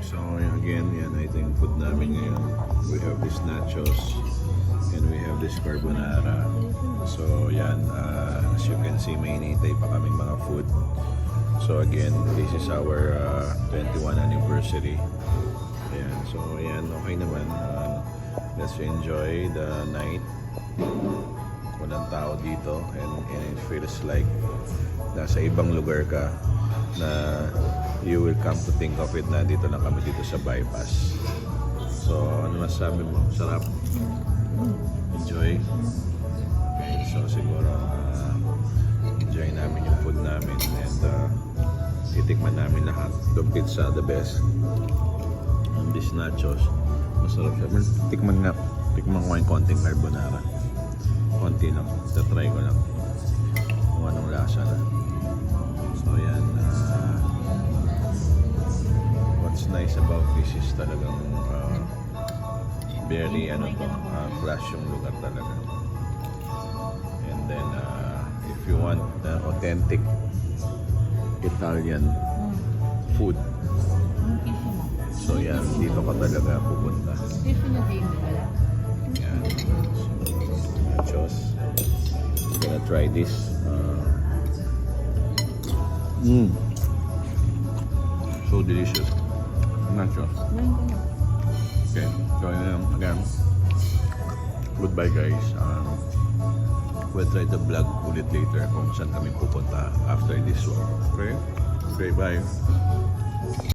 So again, yan ito yung food namin ngayon. We have this nachos and we have this carbonara. So yan, as you can see, may hinihintay pa kaming mga food. So again, this is our 21 anniversary. Ayan, so ayan, okay naman. Let's enjoy the night. Walang tao dito and it feels like nasa ibang lugar ka na you will come to think of it na dito lang kami dito sa bypass. So ano masasabi mo? Sarap? Enjoy? Okay, so siguro enjoy namin yung food namin and titikman namin lahat. The pizza, the best. And this nachos, masarap siya. Tikman ko yung konting carbonara. Konti lang. Try ko lang kung anong lasa na. So yan, what's nice about this is talagang very class yung lugar talaga. And then if you want authentic Italian food, so yan, dito ka talaga pupunta. Yan. So, nachos. I'm gonna try this. So delicious. Nachos. Okay, so again, goodbye guys. We'll try to vlog ulit later kung saan kami pupunta after this one. Okay? Okay, bye.